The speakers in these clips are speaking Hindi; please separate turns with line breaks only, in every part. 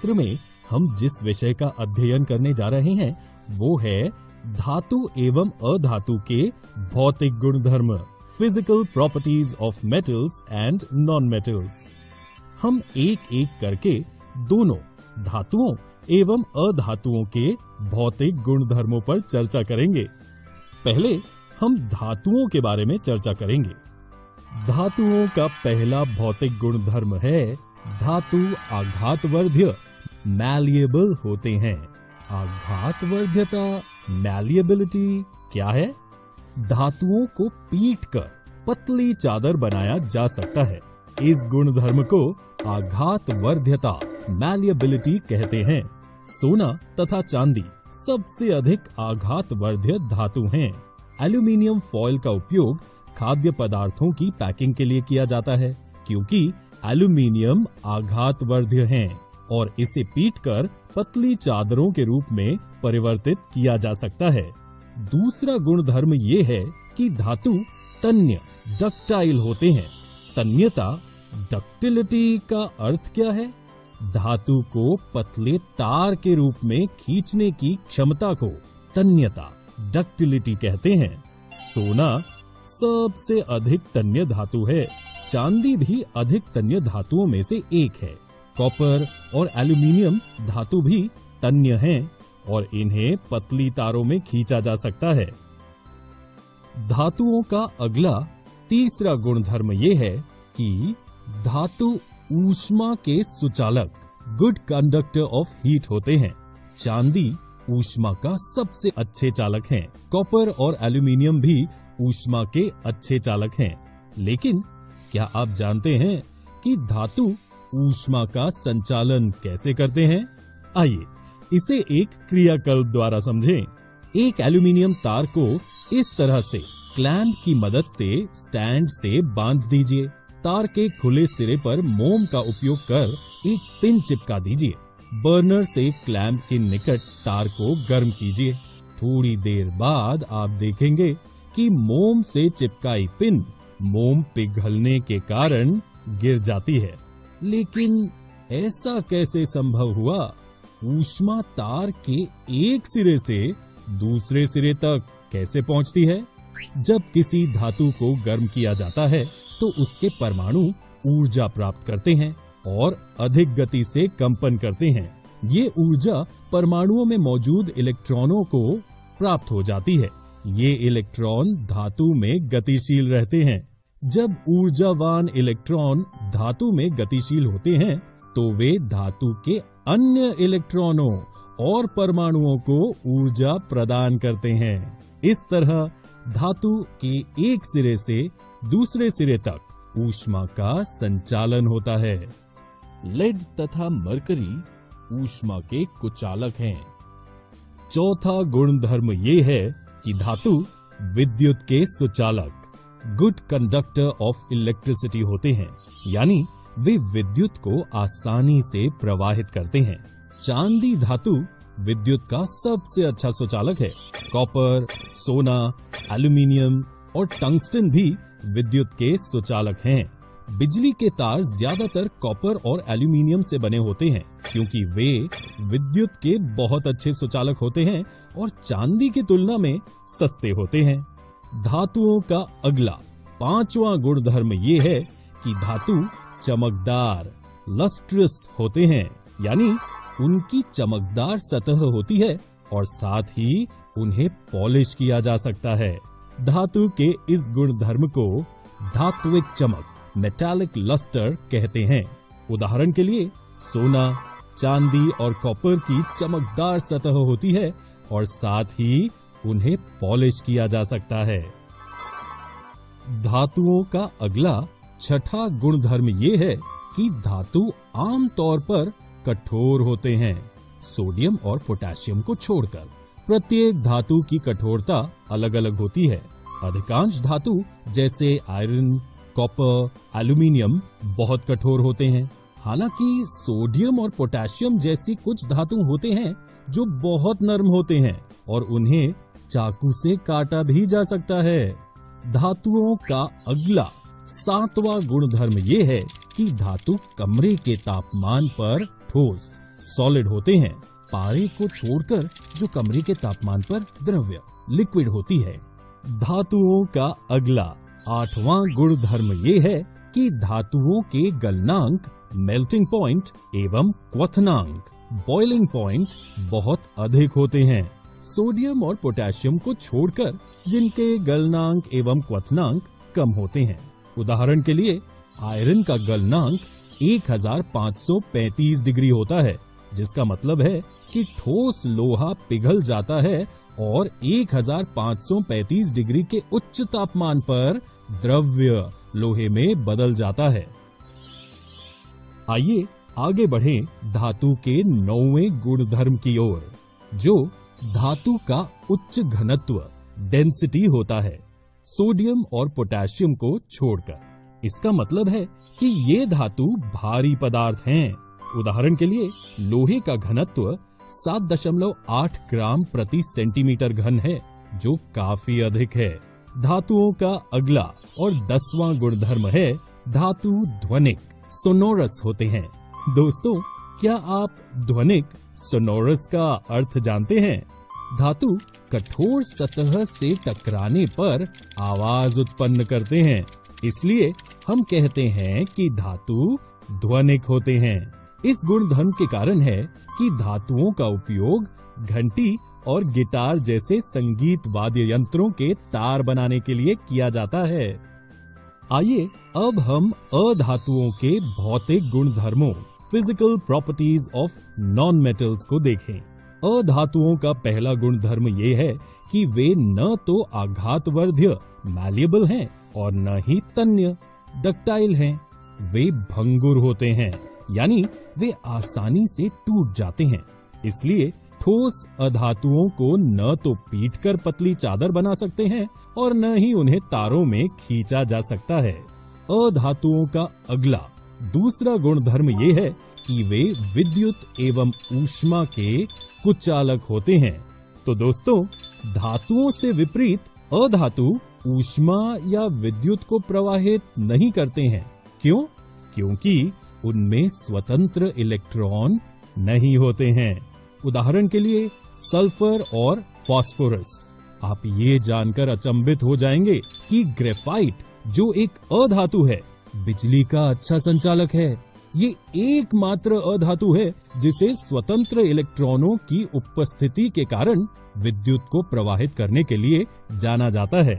सत्र में हम जिस विषय का अध्ययन करने जा रहे हैं वो है धातु एवं अधातु के भौतिक गुणधर्म, physical properties of metals and non metals. हम एक एक करके दोनों धातुओं एवं अधातुओं के भौतिक गुणधर्मों पर चर्चा करेंगे। पहले हम धातुओं के बारे में चर्चा करेंगे। धातुओं का पहला भौतिक गुणधर्म है धातु आघातवर्ध्य, मैलिएबल होते हैं। आघातवर्ध्यता, मैलिएबिलिटी क्या है? धातुओं को पीटकर पतली चादर बनाया जा सकता है। इस गुणधर्म को आघातवर्ध्यता, मैलिएबिलिटी कहते हैं। सोना तथा चांदी सबसे अधिक आघातवर्ध्य धातु हैं। एल्यूमीनियम फॉयल का उपयोग खाद्य पदार्थों की पैकिंग के लिए किया जाता है क्योंकि एल्यूमीनियम आघातवर्ध्य हैं और इसे पीटकर पतली चादरों के रूप में परिवर्तित किया जा सकता है। दूसरा गुणधर्म ये है कि धातु तन्य, डक्टाइल होते हैं। तन्यता, डक्टिलिटी का अर्थ क्या है? धातु को पतले तार के रूप में खींचने की क्षमता को तन्यता, डक्टिलिटी कहते हैं। सोना सबसे अधिक तन्य धातु है। चांदी भी अधिक तन्य धातुओं में से एक है। कॉपर और एल्यूमीनियम धातु भी तन्य हैं और इन्हें पतली तारों में खींचा जा सकता है। धातुओं का अगला तीसरा गुणधर्म ये है कि धातु ऊष्मा के सुचालक, गुड कंडक्टर ऑफ हीट होते हैं। चांदी ऊष्मा का सबसे अच्छे चालक हैं। कॉपर और एल्यूमीनियम भी ऊष्मा के अच्छे चालक हैं। लेकिन क्या आप जानते हैं कि धातु ऊष्मा का संचालन कैसे करते हैं? आइए इसे एक क्रियाकल्प द्वारा समझें। एक एल्यूमीनियम तार को इस तरह से क्लैंप की मदद से स्टैंड से बांध दीजिए। तार के खुले सिरे पर मोम का उपयोग कर एक पिन चिपका दीजिए। बर्नर से क्लैंप के निकट तार को गर्म कीजिए। थोड़ी देर बाद आप देखेंगे कि मोम से चिपकाई पिन मोम पिघलने के कारण गिर जाती है। लेकिन ऐसा कैसे संभव हुआ? ऊष्मा तार के एक सिरे से दूसरे सिरे तक कैसे पहुंचती है? जब किसी धातु को गर्म किया जाता है तो उसके परमाणु ऊर्जा प्राप्त करते हैं और अधिक गति से कंपन करते हैं। ये ऊर्जा परमाणुओं में मौजूद इलेक्ट्रॉनों को प्राप्त हो जाती है। ये इलेक्ट्रॉन धातु में गतिशील रहते हैं। जब ऊर्जावान इलेक्ट्रॉन धातु में गतिशील होते हैं तो वे धातु के अन्य इलेक्ट्रॉनों और परमाणुओं को ऊर्जा प्रदान करते हैं। इस तरह धातु के एक सिरे से दूसरे सिरे तक ऊष्मा का संचालन होता है। लेड तथा मरकरी ऊष्मा के कुचालक हैं। चौथा गुणधर्म ये है कि धातु विद्युत के सुचालक, गुड कंडक्टर ऑफ इलेक्ट्रिसिटी होते हैं, यानी वे विद्युत को आसानी से प्रवाहित करते हैं। चांदी धातु विद्युत का सबसे अच्छा सुचालक है। कॉपर, सोना, एल्यूमीनियम और टंगस्टन भी विद्युत के सुचालक हैं। बिजली के तार ज्यादातर कॉपर और एल्यूमीनियम से बने होते हैं क्योंकि वे विद्युत के बहुत अच्छे सुचालक होते हैं और चांदी की तुलना में सस्ते होते हैं। धातुओं का अगला पांचवा गुणधर्म ये है कि धातु चमकदार, लस्ट्रस होते हैं, यानी उनकी चमकदार सतह होती है और साथ ही उन्हें पॉलिश किया जा सकता है। धातु के इस गुणधर्म को धात्विक चमक, मेटालिक लस्टर कहते हैं। उदाहरण के लिए सोना, चांदी और कॉपर की चमकदार सतह होती है और साथ ही उन्हें पॉलिश किया जा सकता है। धातुओं का अगला छठा गुणधर्म ये है कि धातु आमतौर पर कठोर होते हैं, सोडियम और पोटेशियम को छोड़कर। प्रत्येक धातु की कठोरता अलग अलग होती है। अधिकांश धातु जैसे आयरन, कॉपर, एल्यूमीनियम बहुत कठोर होते हैं। हालांकि सोडियम और पोटेशियम जैसी कुछ धातु होते हैं जो बहुत नरम होते हैं और उन्हें चाकू से काटा भी जा सकता है। धातुओं का अगला सातवां गुणधर्म ये है कि धातु कमरे के तापमान पर ठोस, सॉलिड होते हैं। पारे को छोड़कर जो कमरे के तापमान पर द्रव्य लिक्विड होती है। धातुओं का अगला 8वां गुणधर्म ये है कि धातुओं के गलनांक, मेल्टिंग पॉइंट एवं क्वथनांक, बॉइलिंग पॉइंट बहुत अधिक होते हैं। सोडियम और पोटेशियम को छोड़कर जिनके गलनांक एवं क्वथनांक कम होते हैं। उदाहरण के लिए आयरन का गलनांक 1535 डिग्री होता है, जिसका मतलब है कि ठोस लोहा पिघल जाता है और 1535 डिग्री के उच्च तापमान पर द्रव्य लोहे में बदल जाता है। आइए आगे बढ़ें धातु के 9वें गुणधर्म की ओर, जो धातु का उच्च घनत्व, डेंसिटी होता है, सोडियम और पोटेशियम को छोड़कर। इसका मतलब है कि ये धातु भारी पदार्थ हैं। उदाहरण के लिए लोहे का घनत्व 7.8 ग्राम प्रति सेंटीमीटर घन है, जो काफी अधिक है। धातुओं का अगला और 10वां गुणधर्म है धातु ध्वनिक, सोनोरस होते हैं। दोस्तों, क्या आप ध्वनिक, सोनोरस का अर्थ जानते हैं? धातु कठोर सतह से टकराने पर आवाज उत्पन्न करते हैं, इसलिए हम कहते हैं कि धातु ध्वनिक होते हैं। इस गुणधर्म के कारण है कि धातुओं का उपयोग घंटी और गिटार जैसे संगीत वाद्य यंत्रों के तार बनाने के लिए किया जाता है। आइए अब हम अधातुओं के भौतिक गुणधर्मों, physical properties of non metals को देखें। अधातुओं का पहला गुणधर्म ये है कि वे न तो आघातवर्ध्य, मैलिएबल हैं और न ही तन्य, डक्टाइल हैं। वे भंगुर होते हैं, यानी वे आसानी से टूट जाते हैं। इसलिए ठोस अधातुओं को न तो पीटकर पतली चादर बना सकते हैं और न ही उन्हें तारों में खींचा जा सकता है। अधातुओं का अगला दूसरा गुणधर्म ये है कि वे विद्युत एवं ऊष्मा के कुचालक होते हैं। तो दोस्तों, धातुओं से विपरीत अधातु ऊष्मा या विद्युत को प्रवाहित नहीं करते हैं। क्यों? क्योंकि उनमें स्वतंत्र इलेक्ट्रॉन नहीं होते हैं। उदाहरण के लिए सल्फर और फास्फोरस। आप ये जानकर अचंभित हो जाएंगे कि ग्रेफाइट, जो एक अधातु है, बिजली का अच्छा संचालक है। ये एकमात्र अधातु है जिसे स्वतंत्र इलेक्ट्रॉनों की उपस्थिति के कारण विद्युत को प्रवाहित करने के लिए जाना जाता है।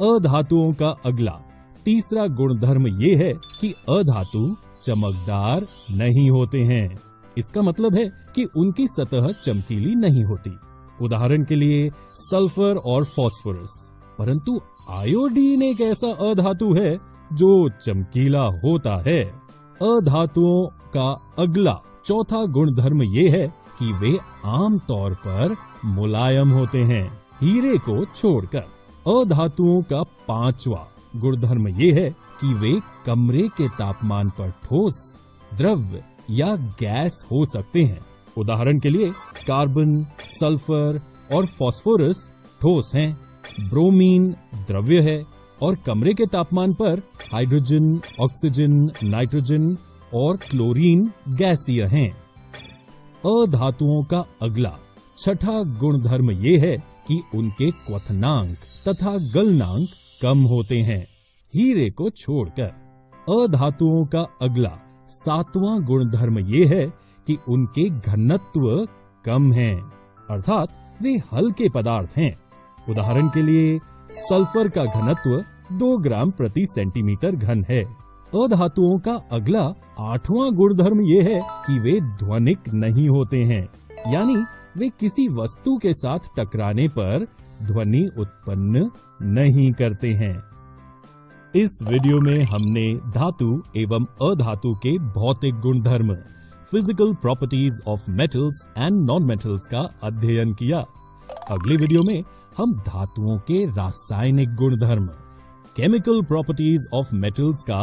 अधातुओं का अगला तीसरा गुणधर्म ये है कि अधातु चमकदार नहीं होते हैं। इसका मतलब है कि उनकी सतह चमकीली नहीं होती। उदाहरण के लिए सल्फर और फास्फोरस। परंतु आयोडीन एक ऐसा अधातु है जो चमकीला होता है। अधातुओं का अगला चौथा गुणधर्म ये है कि वे आमतौर पर मुलायम होते हैं, हीरे को छोड़कर। अधातुओं का पांचवा गुणधर्म ये है कि वे कमरे के तापमान पर ठोस, द्रव्य या गैस हो सकते हैं। उदाहरण के लिए कार्बन, सल्फर और फास्फोरस ठोस हैं, ब्रोमीन द्रव्य है और कमरे के तापमान पर हाइड्रोजन, ऑक्सीजन, नाइट्रोजन और क्लोरीन गैसीय हैं। अधातुओं का अगला छठा गुणधर्म ये है कि उनके क्वथनांक तथा गलनांक कम होते हैं, हीरे को छोड़कर। अधातुओं का अगला सातवां गुणधर्म ये है कि उनके घनत्व कम हैं, अर्थात वे हल्के पदार्थ हैं। उदाहरण के लिए सल्फर का घनत्व 2 ग्राम प्रति सेंटीमीटर घन है। अधातुओं का अगला आठवां गुणधर्म ये है कि वे ध्वनिक नहीं होते हैं, यानी वे किसी वस्तु के साथ टकराने पर ध्वनि उत्पन्न नहीं करते हैं। इस वीडियो में हमने धातु एवं अधातु के भौतिक गुणधर्म, physical properties of metals and non metals का अध्ययन किया। अगले वीडियो में हम धातुओं के रासायनिक गुणधर्म, केमिकल प्रॉपर्टीज ऑफ मेटल्स का